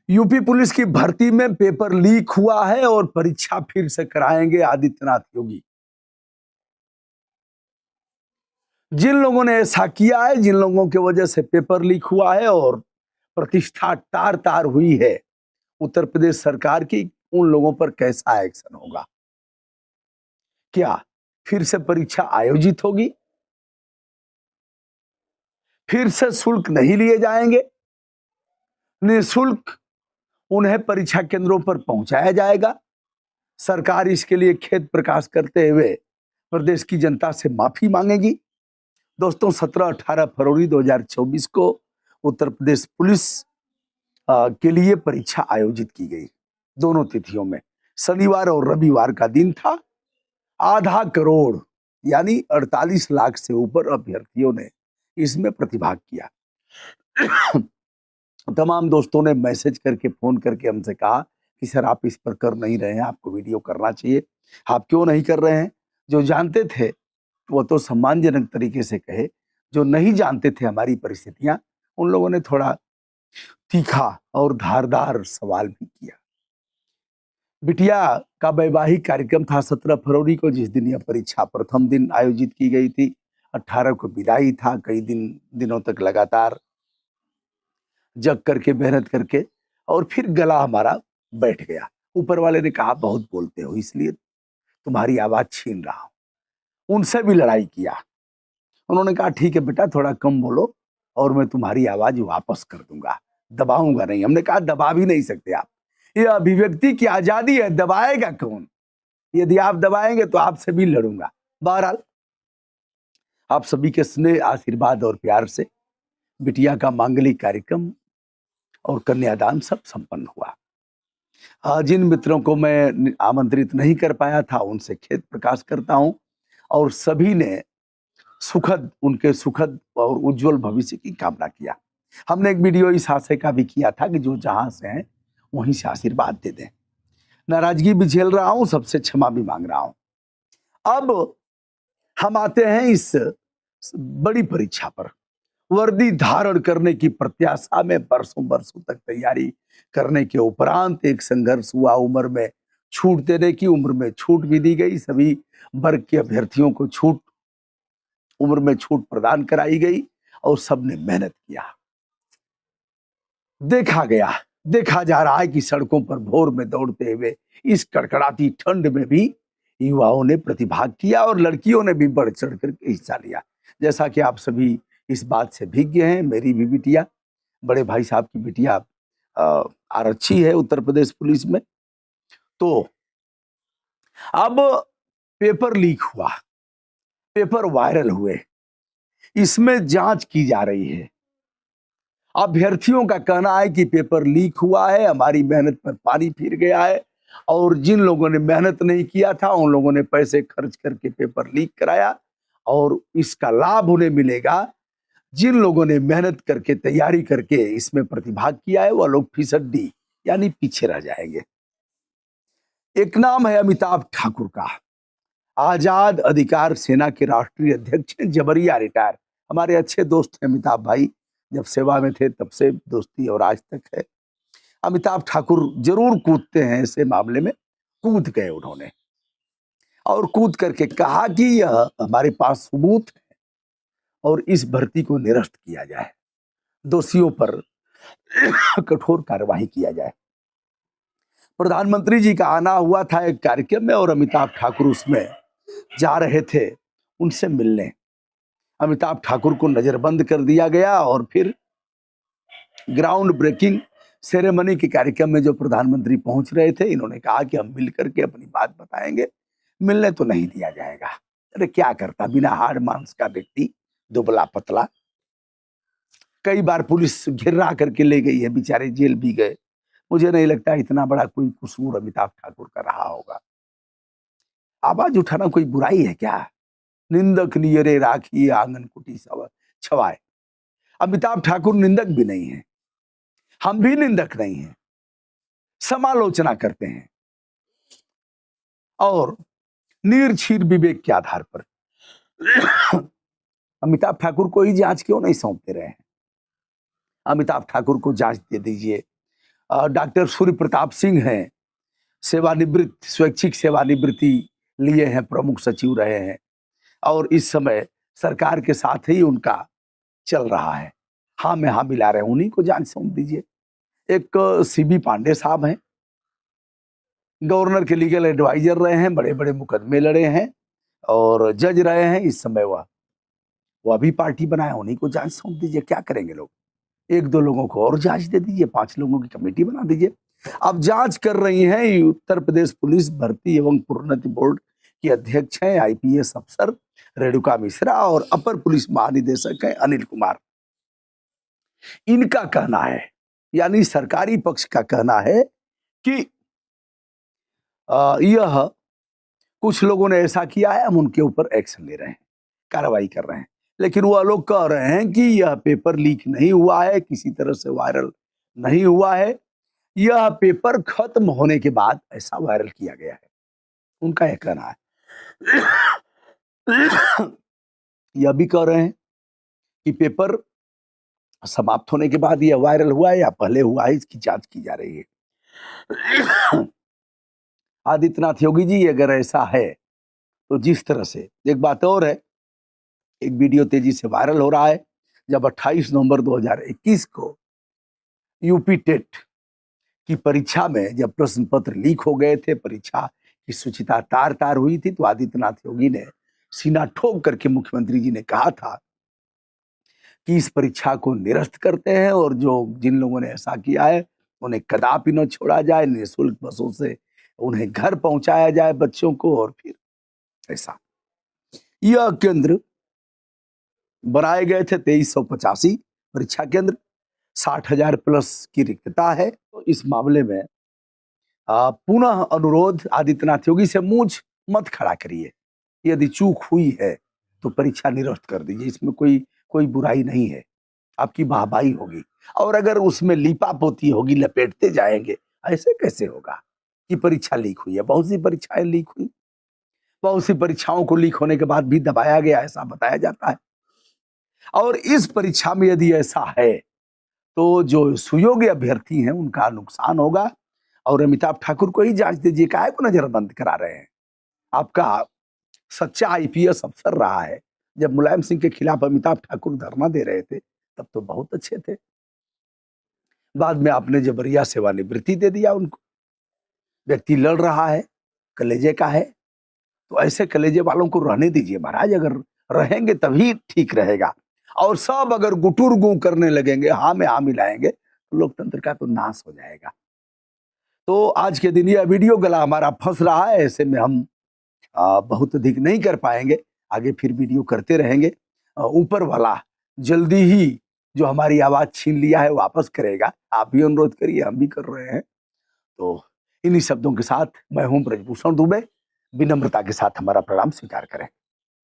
UP police की भर्ती में पेपर लीक हुआ है और परीक्षा फिर से कराएंगे आदित्यनाथ योगी। जिन लोगों ने ऐसा किया है, जिन लोगों की वजह से पेपर लीक हुआ है और प्रतिष्ठा तार तार हुई है उत्तर प्रदेश सरकार की, उन लोगों पर कैसा एक्शन होगा? क्या फिर से परीक्षा आयोजित होगी? फिर से शुल्क नहीं लिए जाएंगे? निःशुल्क उन्हें परीक्षा केंद्रों पर पहुंचाया जाएगा? सरकार इसके लिए खेद प्रकाश करते हुए प्रदेश की जनता से माफी मांगेगी। दोस्तों, 17-18 फरवरी 2024 को उत्तर प्रदेश पुलिस के लिए परीक्षा आयोजित की गई। दोनों तिथियों में शनिवार और रविवार का दिन था। आधा करोड़ यानी 48 लाख से ऊपर अभ्यर्थियों ने इसमें प्रतिभाग किया। तमाम दोस्तों ने मैसेज करके, फोन करके हमसे कहा कि सर आप इस पर कर नहीं रहे हैं, आपको वीडियो करना चाहिए। आप क्यों नहीं कर रहे हैं? जो जानते थे वो तो सम्मानजनक तरीके से कहे, जो नहीं जानते थे हमारी परिस्थितियां, उन लोगों ने थोड़ा तीखा और धारदार सवाल भी किया। बिटिया का वैवाहिक कार्यक्रम था 17 फरवरी को, जिस दिन यह परीक्षा प्रथम दिन आयोजित की गई थी। 18 को विदाई था। कई दिनों तक लगातार जग करके, मेहनत करके, और फिर गला हमारा बैठ गया। ऊपर वाले ने कहा बहुत बोलते हो इसलिए तुम्हारी आवाज छीन रहा हूं। उनसे भी लड़ाई किया। उन्होंने कहा ठीक है बेटा, थोड़ा कम बोलो और मैं तुम्हारी आवाज वापस कर दूंगा, दबाऊंगा नहीं। हमने कहा दबा भी नहीं सकते आप, ये अभिव्यक्ति की आजादी है, दबाएगा कौन? यदि आप दबाएंगे तो आपसे भी लड़ूंगा। बहरहाल आप सभी के स्नेह, आशीर्वाद और प्यार से बिटिया का मांगलिक कार्यक्रम और कन्यादान सब संपन्न हुआ। जिन मित्रों को मैं आमंत्रित नहीं कर पाया था उनसे खेद प्रकाश करता हूं, और सभी ने उनके सुखद और उज्जवल भविष्य की कामना किया। हमने एक वीडियो इस आशय का भी किया था कि जो जहां से हैं वहीं से आशीर्वाद दे दें। नाराजगी भी झेल रहा हूं, सबसे क्षमा भी मांग रहा हूं। अब हम आते हैं इस बड़ी परीक्षा पर। वर्दी धारण करने की प्रत्याशा में बरसों तक तैयारी करने के उपरांत एक संघर्ष हुआ। उम्र में छूट देने की, उम्र में छूट भी दी गई। सभी वर्ग के अभ्यर्थियों को उम्र में छूट प्रदान कराई गई और सबने मेहनत किया। देखा जा रहा है कि सड़कों पर भोर में दौड़ते हुए इस कड़कड़ाती ठंड में भी युवाओं ने प्रतिभाग किया और लड़कियों ने भी बढ़ चढ़ कर हिस्सा लिया। जैसा कि आप सभी इस बात से विज्ञ हैं, मेरी भी बिटिया, बड़े भाई साहब की बिटिया आरक्षी है उत्तर प्रदेश पुलिस में। तो अब पेपर लीक हुआ, पेपर वायरल हुए, इसमें जांच की जा रही है। अभ्यर्थियों का कहना है कि पेपर लीक हुआ है, हमारी मेहनत पर पानी फिर गया है, और जिन लोगों ने मेहनत नहीं किया था उन लोगों ने पैसे खर्च करके पेपर लीक कराया, और इसका लाभ उन्हें मिलेगा। जिन लोगों ने मेहनत करके, तैयारी करके इसमें प्रतिभाग किया है, वह लोग फीसदी यानी पीछे रह जाएंगे। एक नाम है अमिताभ ठाकुर का, आजाद अधिकार सेना के राष्ट्रीय अध्यक्ष हैं, जबरिया रिटायर। हमारे अच्छे दोस्त हैं अमिताभ भाई, जब सेवा में थे तब से दोस्ती और आज तक है। अमिताभ ठाकुर जरूर कूदते हैं, ऐसे मामले में कूद गए उन्होंने, और कूद करके कहा कि यह हमारे पास सबूत है और इस भर्ती को निरस्त किया जाए, दोषियों पर कठोर कार्रवाई किया जाए। प्रधानमंत्री जी का आना हुआ था एक कार्यक्रम में और अमिताभ ठाकुर उसमें जा रहे थे उनसे मिलने। अमिताभ ठाकुर को नजरबंद कर दिया गया और फिर ग्राउंड ब्रेकिंग सेरेमनी के कार्यक्रम में जो प्रधानमंत्री पहुंच रहे थे, इन्होंने कहा कि हम मिलकर के अपनी बात बताएंगे, मिलने तो नहीं दिया जाएगा। अरे क्या करता, बिना हाड़ मांस का व्यक्ति, दुबला पतला। कई बार पुलिस घिरा करके ले गई है, बेचारे जेल भी गए। मुझे नहीं लगता इतना बड़ा कोई कसूर अमिताभ ठाकुर का रहा होगा। आवाज उठाना कोई बुराई है क्या? निंदक नियरे राखी आंगन कुटी छवाए। अमिताभ ठाकुर निंदक भी नहीं है, हम भी निंदक नहीं हैं, समालोचना करते हैं और निर्छीर विवेक के आधार पर। अमिताभ ठाकुर को ही जांच क्यों नहीं सौंपते रहे हैं? अमिताभ ठाकुर को जांच दे दीजिए, डॉक्टर सूर्य प्रताप सिंह हैं, सेवानिवृत्त, स्वैच्छिक सेवानिवृत्ति लिए हैं, प्रमुख सचिव रहे हैं और इस समय सरकार के साथ ही उनका चल रहा है। हाँ में हाँ मिला रहे हैं, उन्हीं को जांच सौंप दीजिए। एक सीबी पांडे साहब हैं, गवर्नर के लीगल एडवाइजर रहे हैं, बड़े बड़े मुकदमे लड़े हैं और जज रहे हैं। इस समय वह भी पार्टी बनाए, उन्हीं को जांच सौंप दीजिए। क्या करेंगे लोग? एक दो लोगों को और जांच दे दीजिए, 5 लोगों की कमेटी बना दीजिए। अब जांच कर रही हैं उत्तर प्रदेश पुलिस भर्ती एवं प्रोन्नति बोर्ड की अध्यक्ष हैं आईपीएस अफसर रेणुका मिश्रा और अपर पुलिस महानिदेशक हैं अनिल कुमार। इनका कहना है, यानी सरकारी पक्ष का कहना है कि यह कुछ लोगों ने ऐसा किया है, हम उनके ऊपर एक्शन ले रहे हैं, कार्रवाई कर रहे हैं। लेकिन वह लोग कह रहे हैं कि यह पेपर लीक नहीं हुआ है, किसी तरह से वायरल नहीं हुआ है, यह पेपर खत्म होने के बाद ऐसा वायरल किया गया है, उनका यह कहना है। यह भी कह रहे हैं कि पेपर समाप्त होने के बाद यह वायरल हुआ है या पहले हुआ है, इसकी जांच की जा रही है। आदित्यनाथ योगी जी, अगर ऐसा है तो जिस तरह से, एक बात और है, एक वीडियो तेजी से वायरल हो रहा है, जब 28 नवंबर 2021 को यूपी टेट की परीक्षा में जब प्रश्न पत्र लीक हो गए थे, परीक्षा की शुचिता तार तार हुई थी, तो आदित्यनाथ योगी ने सीना ठोक करके मुख्यमंत्री जी ने कहा था कि इस परीक्षा को निरस्त करते हैं और जो जिन लोगों ने ऐसा किया है उन्हें कदापि न छोड़ा जाए, निःशुल्क बसों से उन्हें घर पहुंचाया जाए बच्चों को। और फिर ऐसा यह केंद्र बनाए गए थे 2385 परीक्षा केंद्र, 60,000 प्लस की रिक्तता है। तो इस मामले में पुनः अनुरोध आदित्यनाथ योगी से, मूंछ मत खड़ा करिए, यदि चूक हुई है तो परीक्षा निरस्त कर दीजिए, इसमें कोई बुराई नहीं है, आपकी वाहवाही होगी। और अगर उसमें लीपापोती होगी, लपेटते जाएंगे, ऐसे कैसे होगा कि परीक्षा लीक हुई है? बहुत सी परीक्षाएं लीक हुई, बहुत सी परीक्षाओं को लीक होने के बाद भी दबाया गया, ऐसा बताया जाता है। और इस परीक्षा में यदि ऐसा है तो जो सुयोग्य अभ्यर्थी हैं उनका नुकसान होगा। और अमिताभ ठाकुर को ही जांच दीजिए, काहे को नजरबंद करा रहे हैं? आपका सच्चा आईपीएस अफसर रहा है। जब मुलायम सिंह के खिलाफ अमिताभ ठाकुर धरना दे रहे थे तब तो बहुत अच्छे थे, बाद में आपने जबरिया सेवानिवृत्ति दे दिया उनको। व्यक्ति लड़ रहा है, कलेजे का है, तो ऐसे कलेजे वालों को रहने दीजिए महाराज, अगर रहेंगे तभी ठीक रहेगा। और सब अगर गुटुर गू करने लगेंगे, हाँ में हाँ मिलाएंगे, तो लोकतंत्र का तो नाश हो जाएगा। तो आज के दिन यह वीडियो गला हमारा फंस रहा है, ऐसे में हम बहुत अधिक नहीं कर पाएंगे, आगे फिर वीडियो करते रहेंगे। ऊपर वाला जल्दी ही जो हमारी आवाज छीन लिया है वापस करेगा, आप भी अनुरोध करिए, हम भी कर रहे हैं। तो इन्हीं शब्दों के साथ मैं हूं ब्रजभूषण दुबे, विनम्रता के साथ हमारा प्रणाम स्वीकार करें।